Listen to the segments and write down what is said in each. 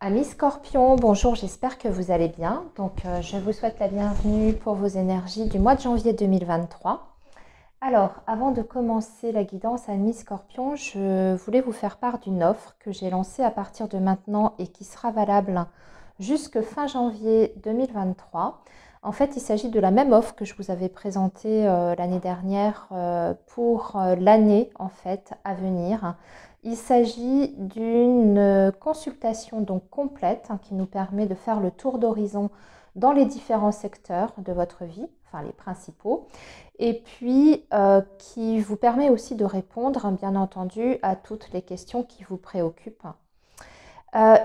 Amis Scorpion, bonjour, j'espère que vous allez bien. Je vous souhaite la bienvenue pour vos énergies du mois de janvier 2023. Alors, avant de commencer la guidance Amis Scorpion, je voulais vous faire part d'une offre que j'ai lancée à partir de maintenant et qui sera valable jusque fin janvier 2023. En fait, il s'agit de la même offre que je vous avais présentée l'année dernière pour l'année en fait à venir. Il s'agit d'une consultation donc complète qui nous permet de faire le tour d'horizon dans les différents secteurs de votre vie, enfin les principaux, et puis qui vous permet aussi de répondre, bien entendu, à toutes les questions qui vous préoccupent.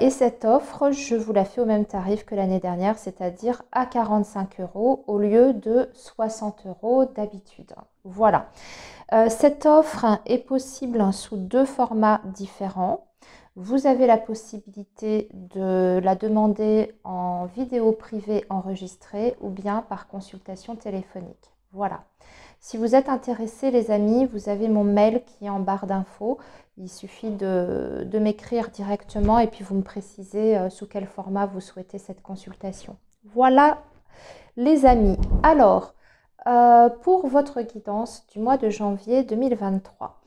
Et cette offre, je vous la fais au même tarif que l'année dernière, c'est-à-dire à 45 € au lieu de 60 € d'habitude. Voilà. Cette offre est possible sous deux formats différents. Vous avez la possibilité de la demander en vidéo privée enregistrée ou bien par consultation téléphonique. Voilà. Si vous êtes intéressés, les amis, vous avez mon mail qui est en barre d'infos. Il suffit de m'écrire directement et puis vous me précisez sous quel format vous souhaitez cette consultation. Voilà, les amis. Alors, pour votre guidance du mois de janvier 2023,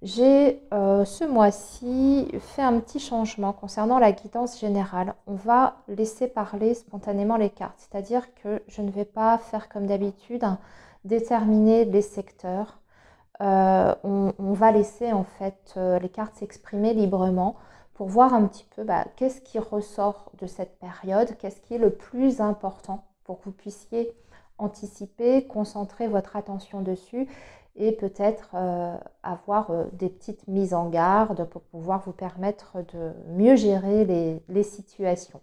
j'ai ce mois-ci fait un petit changement concernant la guidance générale. On va laisser parler spontanément les cartes, c'est-à-dire que je ne vais pas faire comme d'habitude, déterminer les secteurs. On va laisser en fait les cartes s'exprimer librement pour voir un petit peu qu'est-ce qui ressort de cette période, qu'est-ce qui est le plus important pour que vous puissiez anticiper, concentrer votre attention dessus et peut-être avoir des petites mises en garde pour pouvoir vous permettre de mieux gérer les situations.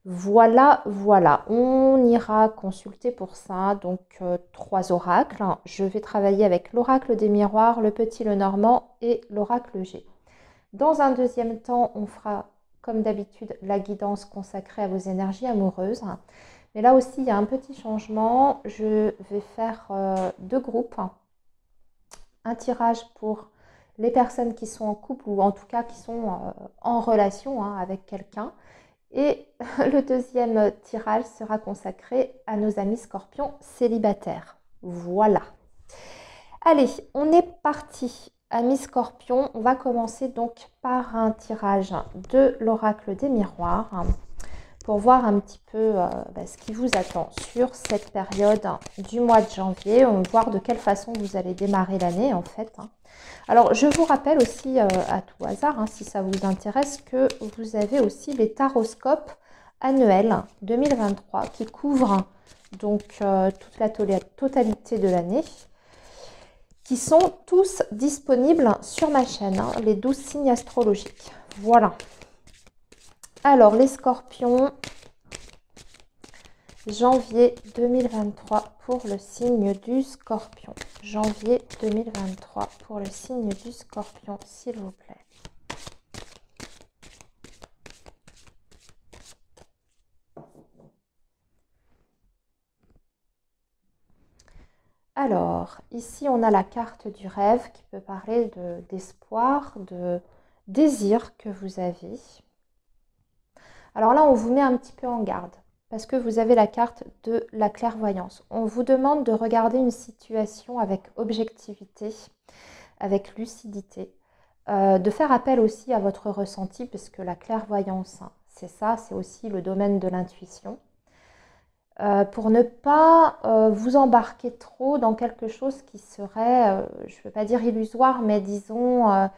Voilà, voilà, on ira consulter pour ça, donc trois oracles. Je vais travailler avec l'oracle des miroirs, le petit le normand et l'oracle G. Dans un deuxième temps, on fera comme d'habitude la guidance consacrée à vos énergies amoureuses. Mais là aussi, il y a un petit changement. Je vais faire deux groupes. Un tirage pour les personnes qui sont en couple ou en tout cas qui sont en relation avec quelqu'un. Et le deuxième tirage sera consacré à nos amis scorpions célibataires. Voilà. Allez, on est parti. Amis scorpions, on va commencer donc par un tirage de l'oracle des miroirs pour voir un petit peu ce qui vous attend sur cette période du mois de janvier, voir de quelle façon vous allez démarrer l'année en fait. Alors, je vous rappelle aussi à tout hasard, si ça vous intéresse, que vous avez aussi les taroscopes annuels 2023 qui couvrent donc toute la totalité de l'année, qui sont tous disponibles sur ma chaîne, les 12 signes astrologiques. Voilà. Alors, les scorpions, janvier 2023 pour le signe du scorpion. Janvier 2023 pour le signe du scorpion, s'il vous plaît. Alors, ici, on a la carte du rêve qui peut parler d'espoir, de désir que vous avez. Alors là, on vous met un petit peu en garde parce que vous avez la carte de la clairvoyance. On vous demande de regarder une situation avec objectivité, avec lucidité, de faire appel aussi à votre ressenti parce que la clairvoyance, c'est ça, c'est aussi le domaine de l'intuition. Pour ne pas vous embarquer trop dans quelque chose qui serait, je ne veux pas dire illusoire, mais disons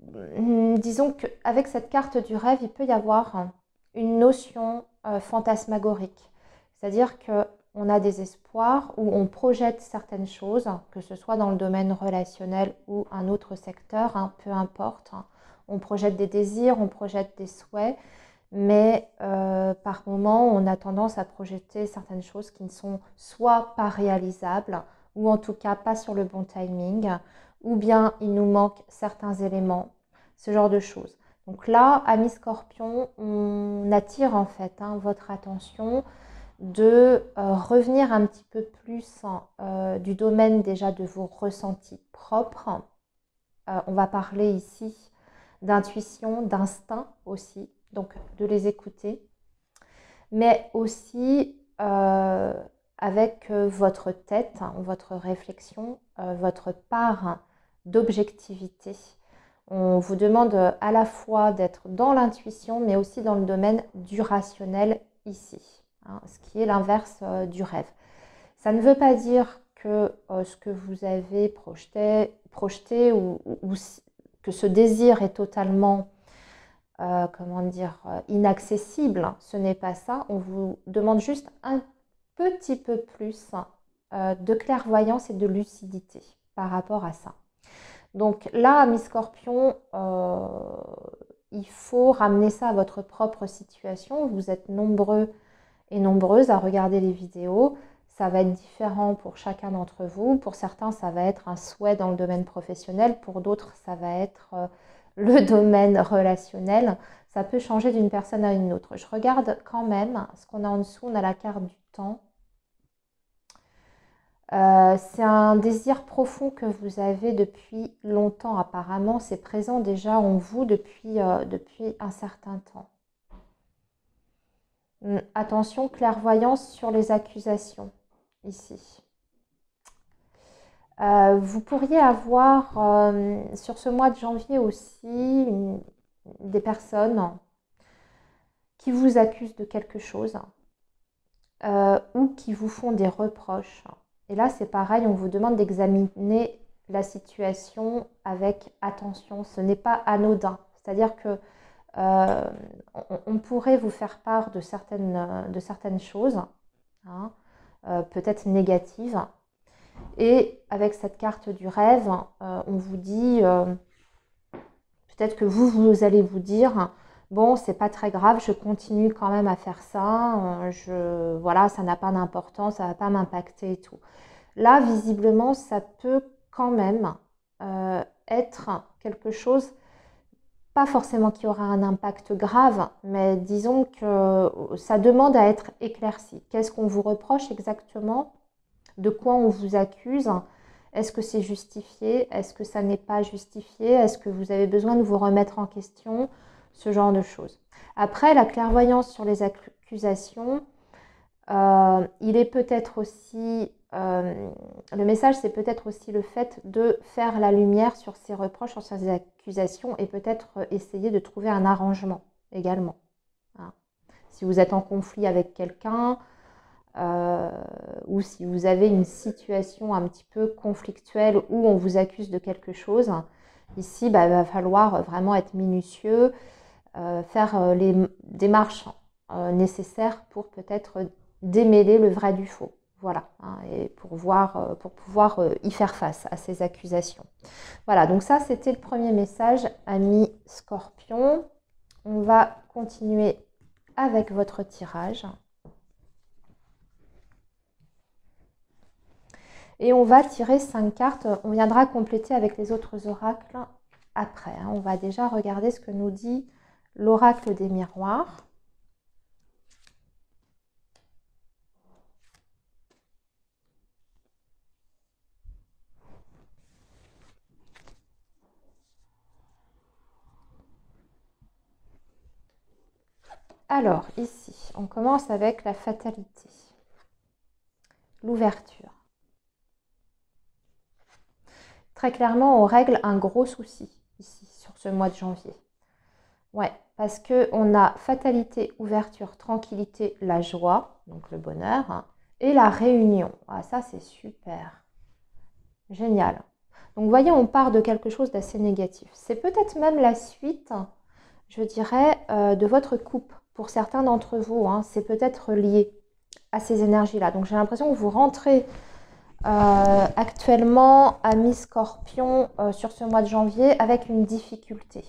qu'avec cette carte du rêve, il peut y avoir une notion fantasmagorique. C'est-à-dire qu'on a des espoirs où on projette certaines choses, que ce soit dans le domaine relationnel ou un autre secteur, peu importe. On projette des désirs, on projette des souhaits, mais par moments, on a tendance à projeter certaines choses qui ne sont soit pas réalisables, ou en tout cas pas sur le bon timing, ou bien il nous manque certains éléments, ce genre de choses. Donc là, amis scorpions, on attire en fait votre attention de revenir un petit peu plus du domaine déjà de vos ressentis propres. On va parler ici d'intuition, d'instinct aussi. donc de les écouter, mais aussi avec votre tête, votre réflexion, votre part d'objectivité. On vous demande à la fois d'être dans l'intuition, mais aussi dans le domaine du rationnel ici, hein, ce qui est l'inverse du rêve. Ça ne veut pas dire que ce que vous avez projeté ou que ce désir est totalement comment dire, inaccessible. Ce n'est pas ça. On vous demande juste un petit peu plus de clairvoyance et de lucidité par rapport à ça. Donc là, mi-scorpion, il faut ramener ça à votre propre situation. Vous êtes nombreux et nombreuses à regarder les vidéos. Ça va être différent pour chacun d'entre vous. Pour certains, ça va être un souhait dans le domaine professionnel. Pour d'autres, ça va être le domaine relationnel. Ça peut changer d'une personne à une autre. Je regarde quand même ce qu'on a en dessous. On a la carte du temps. C'est un désir profond que vous avez depuis longtemps apparemment. C'est présent déjà en vous depuis un certain temps. Attention, clairvoyance sur les accusations, ici. Vous pourriez avoir sur ce mois de janvier aussi des personnes qui vous accusent de quelque chose ou qui vous font des reproches. Et là, c'est pareil, on vous demande d'examiner la situation avec attention. Ce n'est pas anodin. C'est-à-dire que on pourrait vous faire part de certaines choses, hein, peut-être négatives. Et avec cette carte du rêve, on vous dit, peut-être que vous allez vous dire, bon, c'est pas très grave, je continue quand même à faire ça, voilà, ça n'a pas d'importance, ça va pas m'impacter et tout. Là, visiblement, ça peut quand même être quelque chose, pas forcément qui aura un impact grave, mais disons que ça demande à être éclairci. Qu'est-ce qu'on vous reproche exactement? De quoi on vous accuse? Est-ce que c'est justifié? Est-ce que ça n'est pas justifié? Est-ce que vous avez besoin de vous remettre en question? Ce genre de choses. Après, la clairvoyance sur les accusations, il est peut-être aussi... le message, c'est peut-être aussi le fait de faire la lumière sur ces reproches, sur ces accusations et peut-être essayer de trouver un arrangement également. Hein. Si vous êtes en conflit avec quelqu'un ou si vous avez une situation un petit peu conflictuelle où on vous accuse de quelque chose, ici, il va falloir vraiment être minutieux, faire les démarches nécessaires pour peut-être démêler le vrai du faux. Voilà, hein, et pour pouvoir y faire face à ces accusations. Voilà, donc ça, c'était le premier message, ami Scorpion. On va continuer avec votre tirage. Et on va tirer 5 cartes. On viendra compléter avec les autres oracles après. On va déjà regarder ce que nous dit l'oracle des miroirs. Alors, ici, on commence avec la fatalité, l'ouverture. Très clairement, on règle un gros souci ici, sur ce mois de janvier. Ouais, parce qu'on a fatalité, ouverture, tranquillité, la joie, donc le bonheur, hein, et la réunion. Ah, ça, c'est super. Génial. Donc, vous voyez, on part de quelque chose d'assez négatif. C'est peut-être même la suite, je dirais, de votre coupe. Pour certains d'entre vous, hein, c'est peut-être lié à ces énergies-là. Donc, j'ai l'impression que vous rentrez actuellement, ami Scorpion, sur ce mois de janvier avec une difficulté.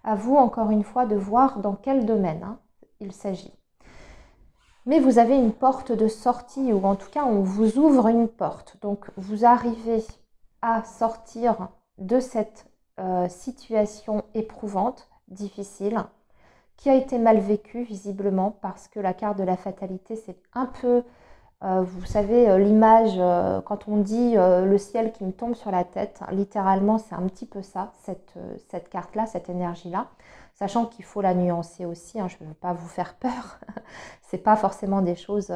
À vous, encore une fois, de voir dans quel domaine hein, il s'agit. Mais vous avez une porte de sortie, ou en tout cas, on vous ouvre une porte. Donc, vous arrivez à sortir de cette situation éprouvante, difficile, qui a été mal vécue, visiblement, parce que la carte de la fatalité, c'est un peu Vous savez, l'image, quand on dit le ciel qui me tombe sur la tête, littéralement, c'est un petit peu ça, cette carte-là, cette énergie-là. Sachant qu'il faut la nuancer aussi, hein, je ne veux pas vous faire peur. Ce n'est pas forcément des choses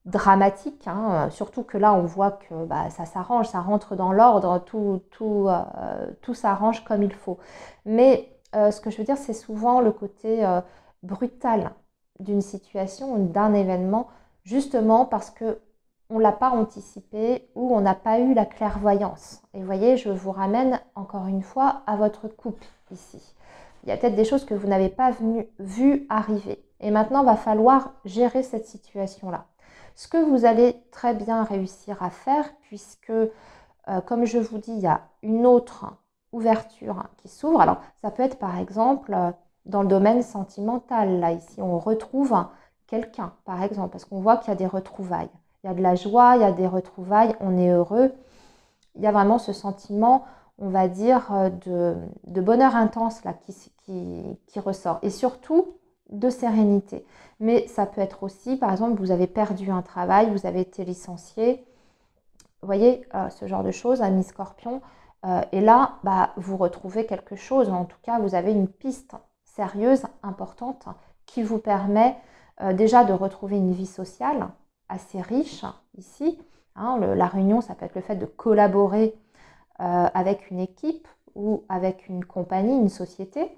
dramatiques, hein, surtout que là, on voit que bah, ça s'arrange, ça rentre dans l'ordre, tout s'arrange comme il faut. Mais ce que je veux dire, c'est souvent le côté brutal d'une situation ou d'un événement, justement parce que on ne l'a pas anticipé ou on n'a pas eu la clairvoyance. Et vous voyez, je vous ramène encore une fois à votre couple ici. Il y a peut-être des choses que vous n'avez pas vu arriver. Et maintenant, il va falloir gérer cette situation-là. Ce que vous allez très bien réussir à faire, puisque, comme je vous dis, il y a une autre ouverture qui s'ouvre. Alors, ça peut être par exemple dans le domaine sentimental. Là, ici, on retrouve quelqu'un, par exemple, parce qu'on voit qu'il y a des retrouvailles. Il y a de la joie, il y a des retrouvailles, on est heureux. Il y a vraiment ce sentiment, on va dire, de bonheur intense là, qui ressort. Et surtout, de sérénité. Mais ça peut être aussi, par exemple, vous avez perdu un travail, vous avez été licencié. Vous voyez, ce genre de choses, ami Scorpion. Et là, bah, vous retrouvez quelque chose. En tout cas, vous avez une piste sérieuse, importante, qui vous permet déjà de retrouver une vie sociale assez riche ici. Hein, la réunion, ça peut être le fait de collaborer avec une équipe ou avec une compagnie, une société.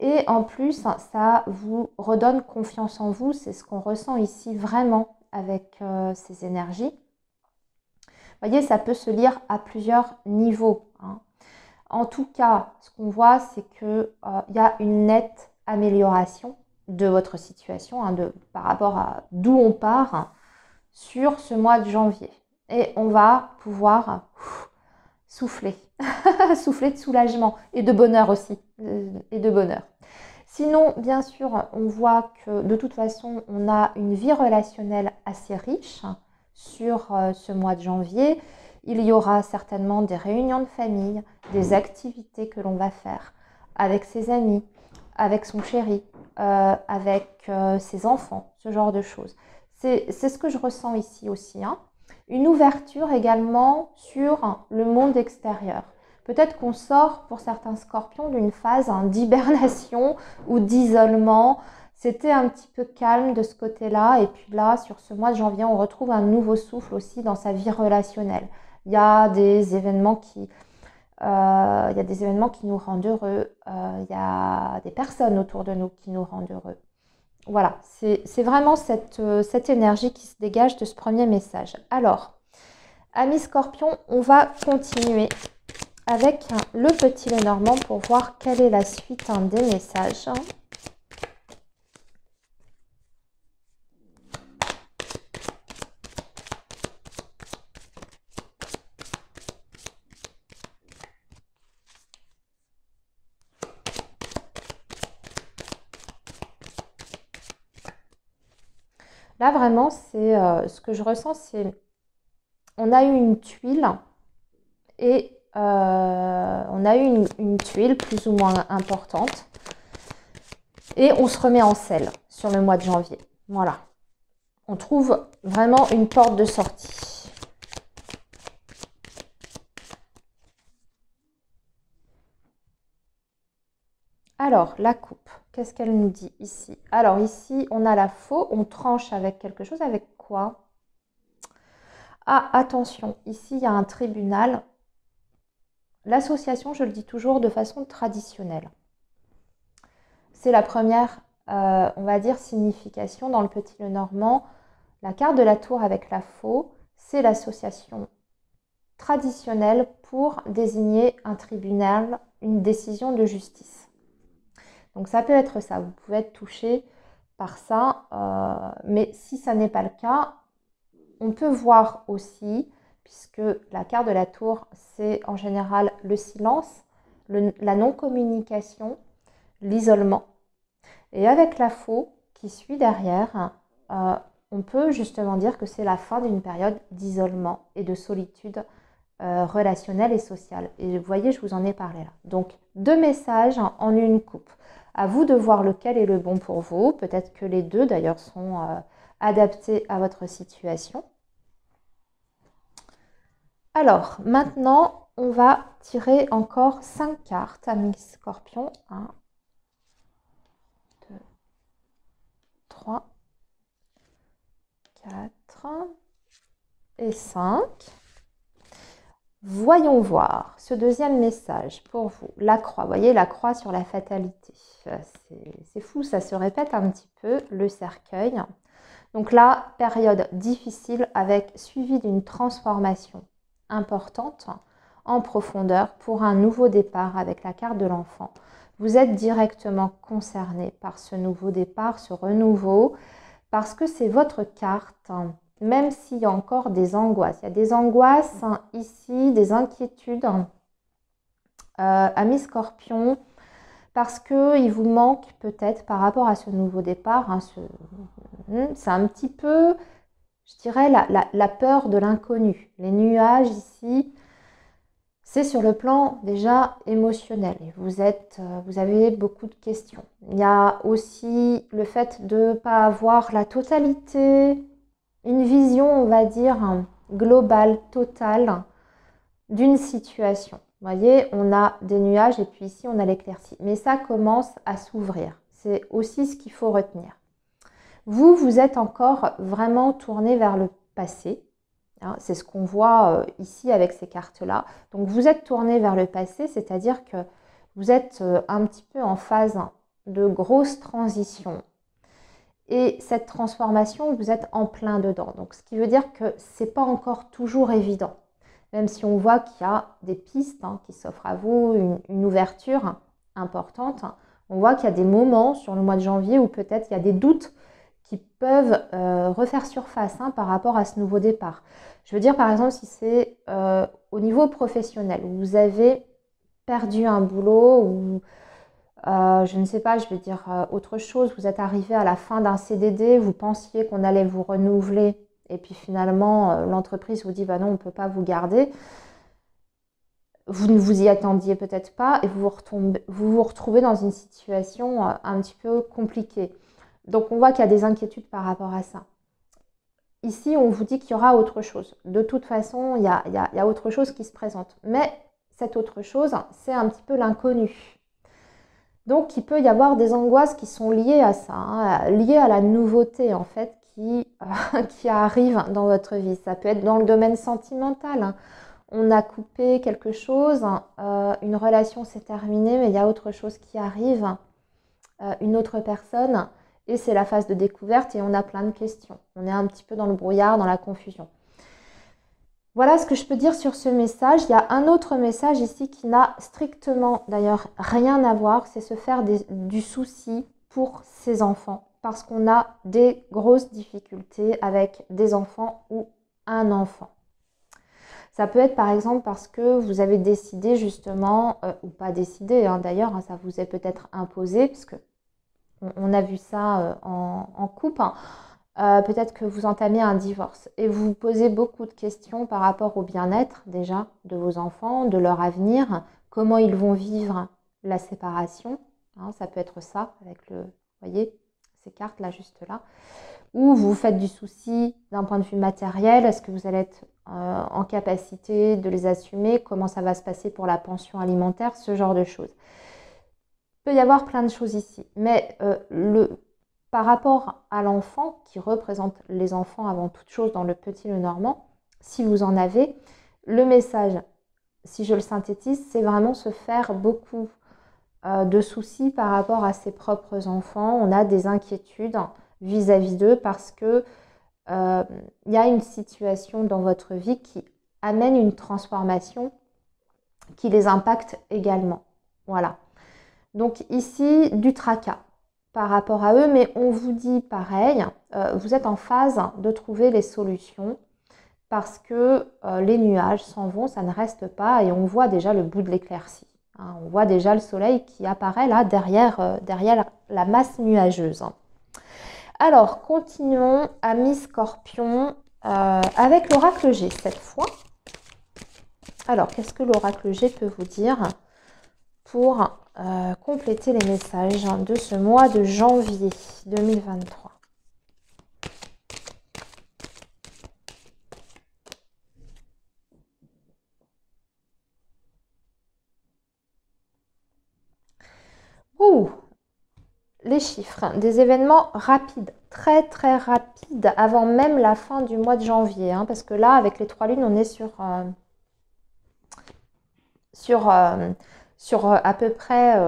Et en plus, ça vous redonne confiance en vous. C'est ce qu'on ressent ici vraiment avec ces énergies. Vous voyez, ça peut se lire à plusieurs niveaux, hein. En tout cas, ce qu'on voit, c'est qu'il y a une nette amélioration de votre situation, hein, par rapport à d'où on part sur ce mois de janvier. Et on va pouvoir souffler, souffler de soulagement et de bonheur aussi, et de bonheur. Sinon, bien sûr, on voit que de toute façon, on a une vie relationnelle assez riche sur ce mois de janvier. Il y aura certainement des réunions de famille, des activités que l'on va faire avec ses amis, avec son chéri, avec ses enfants, ce genre de choses. C'est ce que je ressens ici aussi, hein. Une ouverture également sur le monde extérieur. Peut-être qu'on sort pour certains scorpions d'une phase d'hibernation ou d'isolement. C'était un petit peu calme de ce côté-là. Et puis là, sur ce mois de janvier, on retrouve un nouveau souffle aussi dans sa vie relationnelle. Il y a des événements qui nous rendent heureux. Il y a des personnes autour de nous qui nous rendent heureux. Voilà, c'est vraiment cette énergie qui se dégage de ce premier message. Alors, amis Scorpion, on va continuer avec le petit Lenormand pour voir quelle est la suite des messages. Là, vraiment, c'est ce que je ressens, c'est on a eu une tuile et on a eu une tuile plus ou moins importante et on se remet en selle sur le mois de janvier. Voilà. On trouve vraiment une porte de sortie. Alors, la coupe, qu'est-ce qu'elle nous dit ici? Alors ici, on a la faux, on tranche avec quelque chose. Avec quoi? Ah, attention, ici, il y a un tribunal. L'association, je le dis toujours, de façon traditionnelle. C'est la première, on va dire, signification dans le Petit Lenormand. La carte de la tour avec la faux, c'est l'association traditionnelle pour désigner un tribunal, une décision de justice. Donc ça peut être ça, vous pouvez être touché par ça, mais si ça n'est pas le cas, on peut voir aussi, puisque la carte de la tour, c'est en général le silence, la non-communication, l'isolement. Et avec la faux qui suit derrière, on peut justement dire que c'est la fin d'une période d'isolement et de solitude relationnelle et sociale. Et vous voyez, je vous en ai parlé là. Donc, 2 messages en une coupe. À vous de voir lequel est le bon pour vous. Peut-être que les deux, d'ailleurs, sont adapté à votre situation. Alors, maintenant, on va tirer encore 5 cartes, amis Scorpion. 1, 2, 3, 4 et 5. Voyons voir ce deuxième message pour vous. La croix, vous voyez la croix sur la fatalité. C'est fou, ça se répète un petit peu, le cercueil. Donc là, période difficile avec suivi d'une transformation importante en profondeur pour un nouveau départ avec la carte de l'enfant. Vous êtes directement concerné par ce nouveau départ, ce renouveau, parce que c'est votre carte. Même s'il y a encore des angoisses. Il y a des angoisses ici, des inquiétudes, amis Scorpion, parce qu'il vous manque peut-être par rapport à ce nouveau départ, c'est un petit peu, je dirais, la peur de l'inconnu. Les nuages ici, c'est sur le plan déjà émotionnel. Vous avez beaucoup de questions. Il y a aussi le fait de ne pas avoir la totalité, une vision, on va dire, globale, totale d'une situation. Vous voyez, on a des nuages et puis ici, on a l'éclaircie. Mais ça commence à s'ouvrir. C'est aussi ce qu'il faut retenir. Vous êtes encore vraiment tourné vers le passé. Hein, c'est ce qu'on voit ici avec ces cartes-là. Donc, vous êtes tourné vers le passé, c'est-à-dire que vous êtes un petit peu en phase de grosse transition. Et cette transformation, vous êtes en plein dedans. Donc, ce qui veut dire que ce n'est pas encore toujours évident. Même si on voit qu'il y a des pistes qui s'offrent à vous, une ouverture importante. On voit qu'il y a des moments sur le mois de janvier où peut-être il y a des doutes qui peuvent refaire surface par rapport à ce nouveau départ. Je veux dire, par exemple, si c'est au niveau professionnel, où vous avez perdu un boulot ou... je ne sais pas, je vais dire autre chose. Vous êtes arrivé à la fin d'un CDD, vous pensiez qu'on allait vous renouveler et puis finalement l'entreprise vous dit bah non, on ne peut pas vous garder. Vous ne vous y attendiez peut-être pas et vous vous retrouvez dans une situation un petit peu compliquée. Donc on voit qu'il y a des inquiétudes par rapport à ça. Ici, on vous dit qu'il y aura autre chose. De toute façon, il y a autre chose qui se présente. Mais cette autre chose, c'est un petit peu l'inconnu. Donc, il peut y avoir des angoisses qui sont liées à ça, liées à la nouveauté, en fait, qui arrive dans votre vie. Ça peut être dans le domaine sentimental. On a coupé quelque chose, une relation s'est terminée, mais il y a autre chose qui arrive, une autre personne, et c'est la phase de découverte et on a plein de questions. On est un petit peu dans le brouillard, dans la confusion. Voilà ce que je peux dire sur ce message. Il y a un autre message ici qui n'a strictement d'ailleurs rien à voir, c'est se faire du souci pour ses enfants parce qu'on a des grosses difficultés avec des enfants ou un enfant. Ça peut être par exemple parce que vous avez décidé justement, ou pas décidé d'ailleurs, ça vous est peut-être imposé, parce que on a vu ça en couple. Peut-être que vous entamez un divorce et vous vous posez beaucoup de questions par rapport au bien-être déjà de vos enfants, de leur avenir, comment ils vont vivre la séparation. Ça peut être ça avec vous voyez, ces cartes là juste là. Ou vous faites du souci d'un point de vue matériel, est-ce que vous allez être en capacité de les assumer, comment ça va se passer pour la pension alimentaire, ce genre de choses. Il peut y avoir plein de choses ici, mais par rapport à l'enfant, qui représente les enfants avant toute chose dans le petit le normand, si vous en avez, le message, si je le synthétise, c'est vraiment se faire beaucoup de soucis par rapport à ses propres enfants. On a des inquiétudes vis-à-vis d'eux parce que il y a une situation dans votre vie qui amène une transformation qui les impacte également. Voilà. Donc ici, du tracas par rapport à eux, mais on vous dit pareil, vous êtes en phase de trouver les solutions parce que les nuages s'en vont, ça ne reste pas et on voit déjà le bout de l'éclaircie. On voit déjà le soleil qui apparaît là derrière la masse nuageuse. Alors, continuons, amis Scorpion, avec l'oracle G cette fois. Alors, qu'est-ce que l'oracle G peut vous dire pour compléter les messages de ce mois de janvier 2023? Ouh, les chiffres, des événements rapides, très très rapides, avant même la fin du mois de janvier, hein, parce que là, avec les 3 lunes, on est sur, à peu près,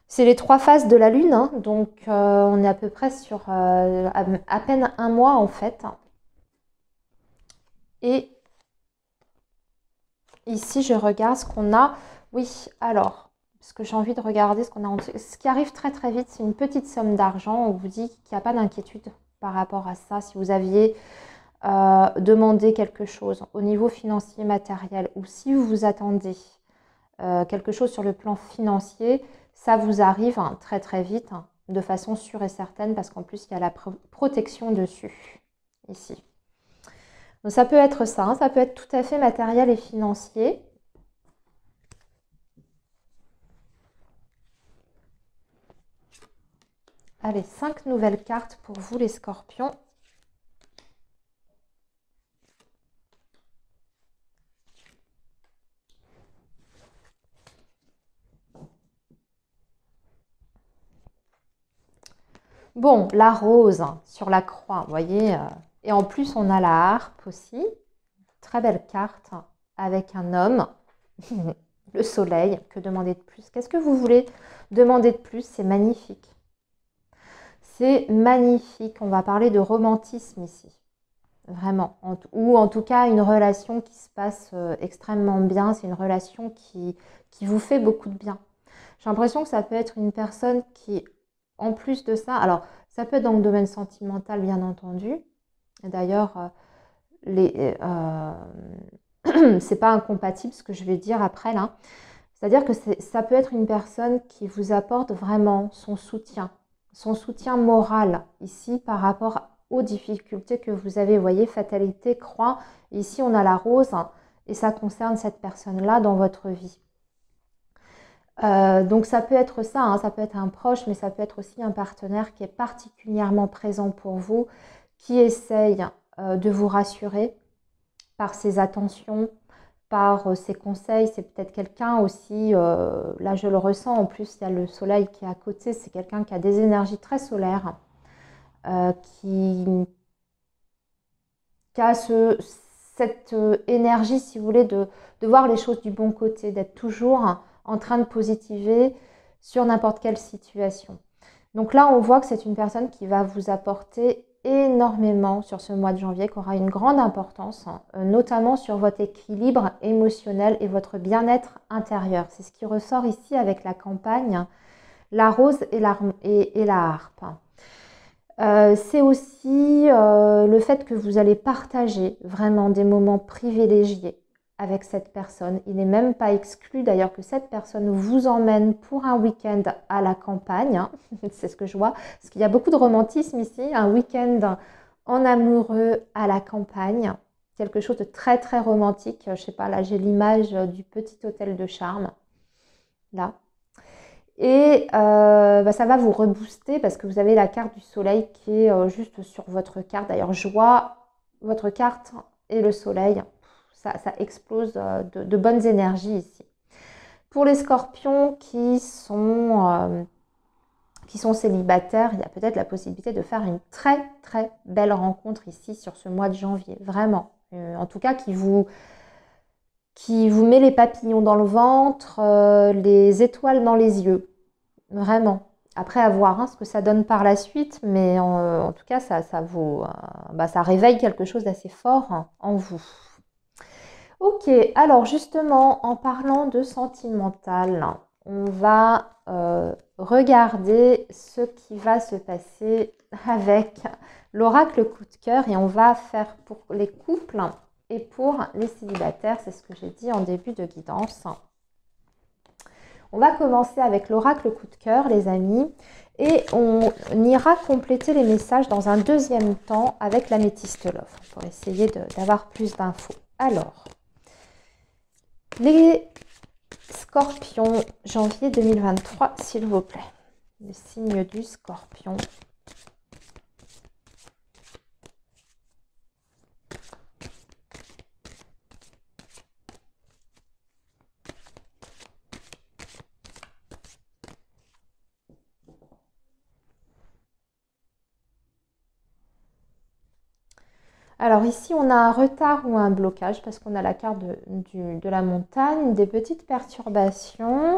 c'est les 3 phases de la lune, hein, donc on est à peu près sur à peine un mois en fait. Et ici, je regarde ce qu'on a. Oui, alors, parce que j'ai envie de regarder ce qu'on a en dessous. Ce qui arrive très très vite, c'est une petite somme d'argent. On vous dit qu'il n'y a pas d'inquiétude par rapport à ça. Si vous aviez demandé quelque chose au niveau financier, matériel, ou si vous vous attendez quelque chose sur le plan financier, ça vous arrive hein, très très vite, hein, de façon sûre et certaine, parce qu'en plus, il y a la protection dessus, ici. Donc ça peut être ça, hein, ça peut être tout à fait matériel et financier. Allez, 5 nouvelles cartes pour vous les scorpions. Bon, la rose hein, sur la croix, vous voyez. Et en plus, on a la harpe aussi. Très belle carte avec un homme. Le soleil, que demander de plus? Qu'est-ce que vous voulez demander de plus? C'est magnifique. C'est magnifique. On va parler de romantisme ici. Vraiment. Ou en tout cas, une relation qui se passe extrêmement bien. C'est une relation qui vous fait beaucoup de bien. J'ai l'impression que ça peut être une personne qui, en plus de ça, alors ça peut être dans le domaine sentimental, bien entendu. D'ailleurs, c'est pas incompatible ce que je vais dire après là. C'est-à-dire que ça peut être une personne qui vous apporte vraiment son soutien moral ici par rapport aux difficultés que vous avez. Vous voyez, fatalité, croix. Ici, on a la rose hein, et ça concerne cette personne-là dans votre vie. Donc ça peut être ça, hein, ça peut être un proche, mais ça peut être aussi un partenaire qui est particulièrement présent pour vous, qui essaye de vous rassurer par ses attentions, par ses conseils. C'est peut-être quelqu'un aussi, là je le ressens, en plus il y a le soleil qui est à côté, c'est quelqu'un qui a des énergies très solaires, qui a cette énergie, si vous voulez, de voir les choses du bon côté, d'être toujours en train de positiver sur n'importe quelle situation. Donc là, on voit que c'est une personne qui va vous apporter énormément sur ce mois de janvier, qui aura une grande importance, notamment sur votre équilibre émotionnel et votre bien-être intérieur. C'est ce qui ressort ici avec la campagne, la rose et la harpe. C'est aussi le fait que vous allez partager vraiment des moments privilégiés avec cette personne. Il n'est même pas exclu d'ailleurs que cette personne vous emmène pour un week-end à la campagne. Hein. C'est ce que je vois. Parce qu'il y a beaucoup de romantisme ici. Un week-end en amoureux à la campagne. Quelque chose de très très romantique. Je ne sais pas, là j'ai l'image du petit hôtel de charme. Là. Et ça va vous rebooster parce que vous avez la carte du soleil qui est juste sur votre carte. D'ailleurs, je vois votre carte et le soleil. Ça explose de bonnes énergies ici. Pour les scorpions qui sont célibataires, il y a peut-être la possibilité de faire une très très belle rencontre ici sur ce mois de janvier. Vraiment. En tout cas, qui vous met les papillons dans le ventre, les étoiles dans les yeux. Vraiment. Après, à voir hein, ce que ça donne par la suite, mais en tout cas, ça réveille quelque chose d'assez fort hein, en vous. Ok, alors justement, en parlant de sentimental, on va regarder ce qui va se passer avec l'oracle coup de cœur et on va faire pour les couples et pour les célibataires, c'est ce que j'ai dit en début de guidance. On va commencer avec l'oracle coup de cœur, les amis, et on ira compléter les messages dans un deuxième temps avec l'améthyste love pour essayer d'avoir plus d'infos. Alors, les scorpions, janvier 2023, s'il vous plaît. Le signe du scorpion. Alors ici, on a un retard ou un blocage parce qu'on a la carte de la montagne, des petites perturbations.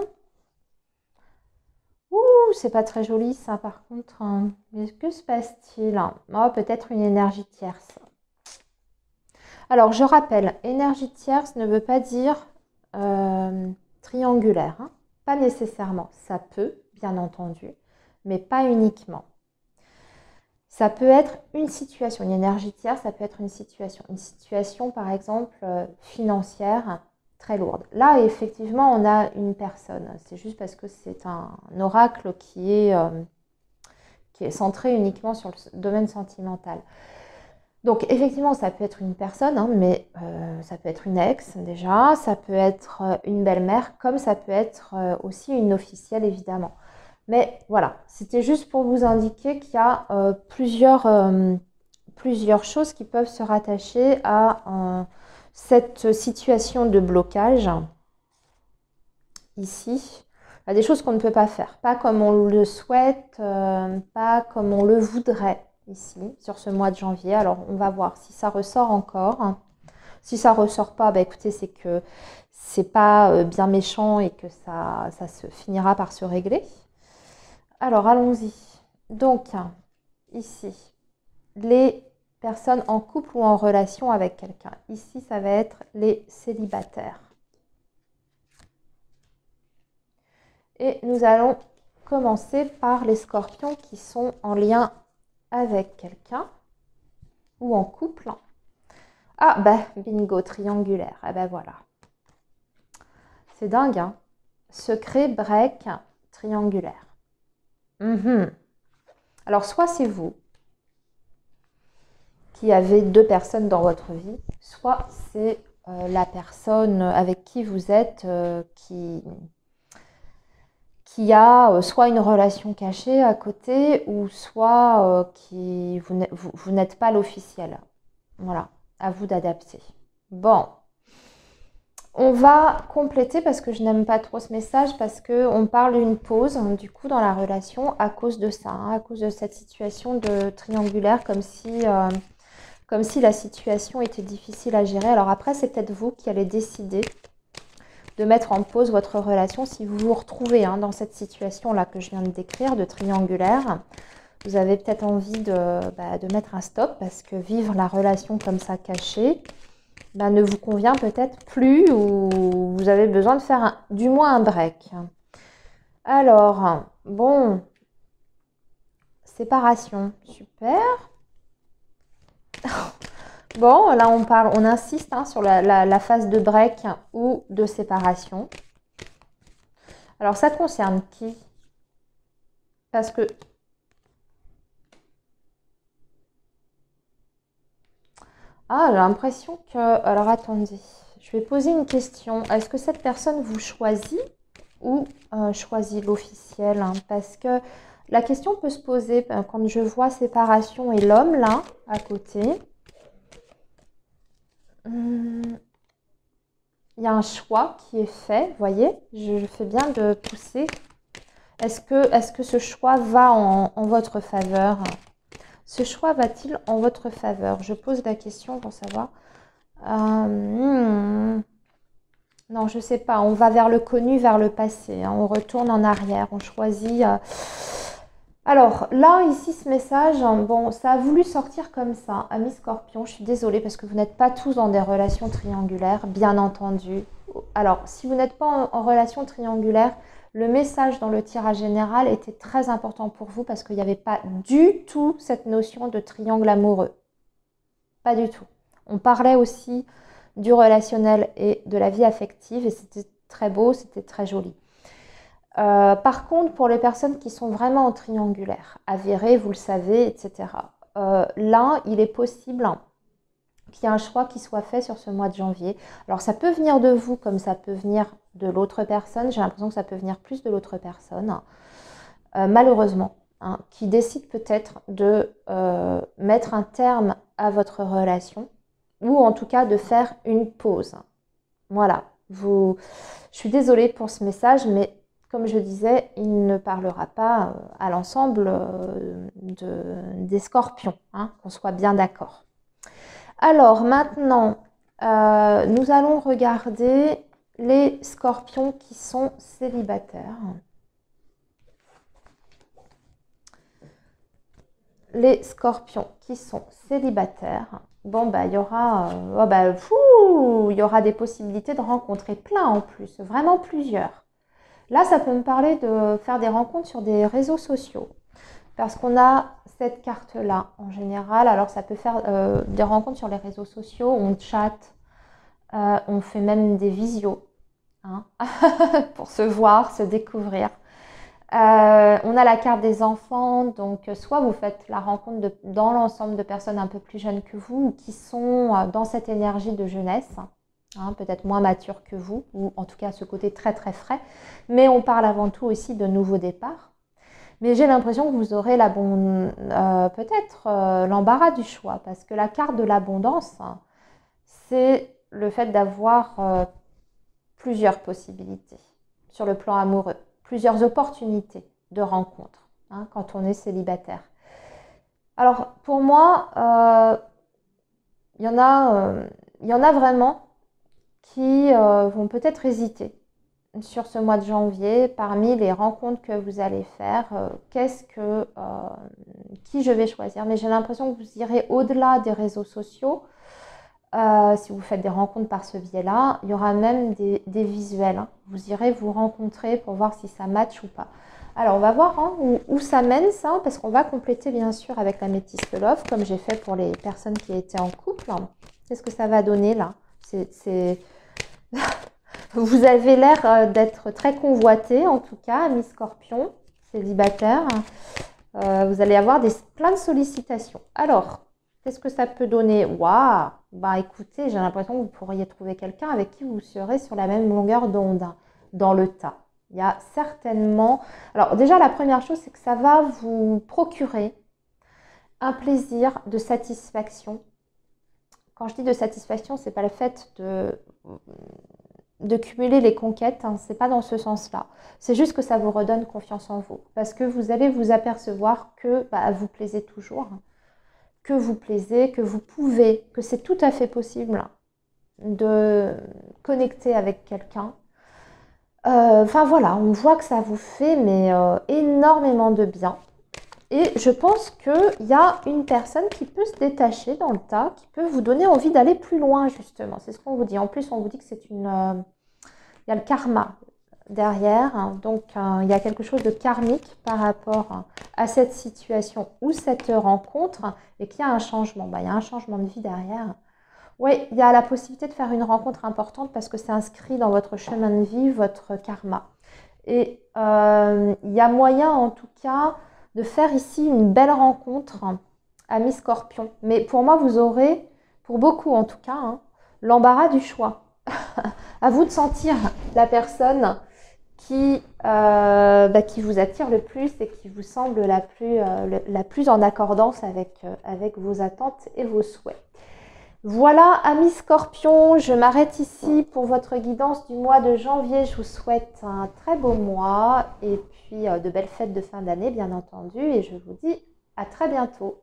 Ouh, c'est pas très joli ça par contre, hein. Mais que se passe-t-il? Oh, peut-être une énergie tierce. Alors, je rappelle, énergie tierce ne veut pas dire triangulaire, hein. Pas nécessairement. Ça peut, bien entendu, mais pas uniquement. Ça peut être une situation, une énergie tierce, ça peut être une situation. Une situation, par exemple, financière, très lourde. Là, effectivement, on a une personne. C'est juste parce que c'est un oracle qui est centré uniquement sur le domaine sentimental. Donc, effectivement, ça peut être une personne, hein, mais ça peut être une ex déjà, ça peut être une belle-mère, comme ça peut être aussi une officielle, évidemment. Mais voilà, c'était juste pour vous indiquer qu'il y a plusieurs choses qui peuvent se rattacher à cette situation de blocage ici. Il y a des choses qu'on ne peut pas faire, pas comme on le souhaite, pas comme on le voudrait ici, sur ce mois de janvier. Alors, on va voir si ça ressort encore. Si ça ressort pas, bah, écoutez, c'est que c'est pas bien méchant et que ça se finira par se régler. Alors, allons-y. Donc, ici, les personnes en couple ou en relation avec quelqu'un. Ici, ça va être les célibataires. Et nous allons commencer par les scorpions qui sont en lien avec quelqu'un ou en couple. Ah, bah, bingo, triangulaire. Ah, bah voilà. C'est dingue, hein. Secret, break, triangulaire. Alors, soit c'est vous qui avez deux personnes dans votre vie, soit c'est la personne avec qui vous êtes qui a soit une relation cachée à côté ou soit vous n'êtes pas l'officiel. Voilà, à vous d'adapter. Bon, on va compléter parce que je n'aime pas trop ce message parce qu'on parle d'une pause du coup dans la relation à cause de ça, hein, à cause de cette situation de triangulaire comme si la situation était difficile à gérer. Alors après, c'est peut-être vous qui allez décider de mettre en pause votre relation si vous vous retrouvez dans cette situation-là que je viens de décrire, de triangulaire. Vous avez peut-être envie de mettre un stop parce que vivre la relation comme ça cachée ne vous convient peut-être plus ou vous avez besoin de faire du moins un break. Alors, bon, séparation, super. Bon, là on insiste sur la phase de break ou de séparation. Alors ça concerne qui? Parce que j'ai l'impression que... Alors attendez, je vais poser une question. Est-ce que cette personne vous choisit ou choisit l'officiel? Parce que la question peut se poser quand je vois séparation et l'homme là, à côté. Il y a un choix qui est fait, vous voyez, je fais bien de pousser. Est-ce que ce choix va en votre faveur? Ce choix va-t-il en votre faveur? Je pose la question pour savoir. Non, je ne sais pas. On va vers le connu, vers le passé. On retourne en arrière. On choisit... Alors là, ici, ce message, bon, ça a voulu sortir comme ça. Amis Scorpion, je suis désolée parce que vous n'êtes pas tous dans des relations triangulaires, bien entendu. Alors, si vous n'êtes pas en relation triangulaire, le message dans le tirage général était très important pour vous parce qu'il n'y avait pas du tout cette notion de triangle amoureux. Pas du tout. On parlait aussi du relationnel et de la vie affective et c'était très beau, c'était très joli. Par contre, pour les personnes qui sont vraiment en triangulaire, avérées, vous le savez, etc. Là, il est possible qu'il y ait un choix qui soit fait sur ce mois de janvier. Alors, ça peut venir de vous comme ça peut venir de l'autre personne. J'ai l'impression que ça peut venir plus de l'autre personne, malheureusement, qui décide peut-être de mettre un terme à votre relation ou en tout cas de faire une pause. Voilà. Je suis désolée pour ce message, mais comme je disais, il ne parlera pas à l'ensemble des scorpions, qu'on soit bien d'accord. Alors maintenant, nous allons regarder les scorpions qui sont célibataires. Les scorpions qui sont célibataires, bon, bah, il y aura, il y aura des possibilités de rencontrer plein en plus, vraiment plusieurs. Là, ça peut me parler de faire des rencontres sur des réseaux sociaux. Parce qu'on a cette carte-là en général. Alors, ça peut faire des rencontres sur les réseaux sociaux, on chatte, on fait même des visios hein, pour se voir, se découvrir. On a la carte des enfants, donc soit vous faites la rencontre dans l'ensemble de personnes un peu plus jeunes que vous ou qui sont dans cette énergie de jeunesse, hein, peut-être moins matures que vous, ou en tout cas ce côté très très frais. Mais on parle avant tout aussi de nouveaux départs. Mais j'ai l'impression que vous aurez peut-être l'embarras du choix, parce que la carte de l'abondance, c'est le fait d'avoir plusieurs possibilités sur le plan amoureux, plusieurs opportunités de rencontre hein, quand on est célibataire. Alors pour moi, il y en a vraiment qui vont peut-être hésiter sur ce mois de janvier, parmi les rencontres que vous allez faire, qui je vais choisir. Mais j'ai l'impression que vous irez au-delà des réseaux sociaux. Si vous faites des rencontres par ce biais-là, il y aura même des visuels. Hein. Vous irez vous rencontrer pour voir si ça match ou pas. Alors, on va voir hein, où ça mène ça, parce qu'on va compléter bien sûr avec la métisse love, comme j'ai fait pour les personnes qui étaient en couple. Qu'est-ce que ça va donner là? Vous avez l'air d'être très convoité, en tout cas, ami Scorpion, célibataire. Vous allez avoir plein de sollicitations. Alors, qu'est-ce que ça peut donner? Waouh! Bah écoutez, j'ai l'impression que vous pourriez trouver quelqu'un avec qui vous serez sur la même longueur d'onde dans le tas. Il y a certainement... Alors déjà, la première chose, c'est que ça va vous procurer un plaisir de satisfaction. Quand je dis de satisfaction, c'est pas le fait de cumuler les conquêtes, hein, c'est pas dans ce sens-là. C'est juste que ça vous redonne confiance en vous. Parce que vous allez vous apercevoir que vous plaisez toujours, hein, que vous plaisez, que vous pouvez, que c'est tout à fait possible de connecter avec quelqu'un. Enfin voilà, on voit que ça vous fait énormément de bien. Et je pense qu'il y a une personne qui peut se détacher dans le tas, qui peut vous donner envie d'aller plus loin, justement. C'est ce qu'on vous dit. En plus, on vous dit que c'est il y a le karma derrière. Hein. Donc, il y a quelque chose de karmique par rapport à cette situation ou cette rencontre et qu'il y a un changement. Il y a un changement de vie derrière. Oui, il y a la possibilité de faire une rencontre importante parce que c'est inscrit dans votre chemin de vie, votre karma. Et il y a moyen, en tout cas, de faire ici une belle rencontre, ami Scorpion. Mais pour moi, vous aurez, pour beaucoup en tout cas, hein, l'embarras du choix. À vous de sentir la personne qui vous attire le plus et qui vous semble la plus en accordance avec vos attentes et vos souhaits. Voilà, amis Scorpion, je m'arrête ici pour votre guidance du mois de janvier. Je vous souhaite un très beau mois et puis de belles fêtes de fin d'année, bien entendu. Et je vous dis à très bientôt.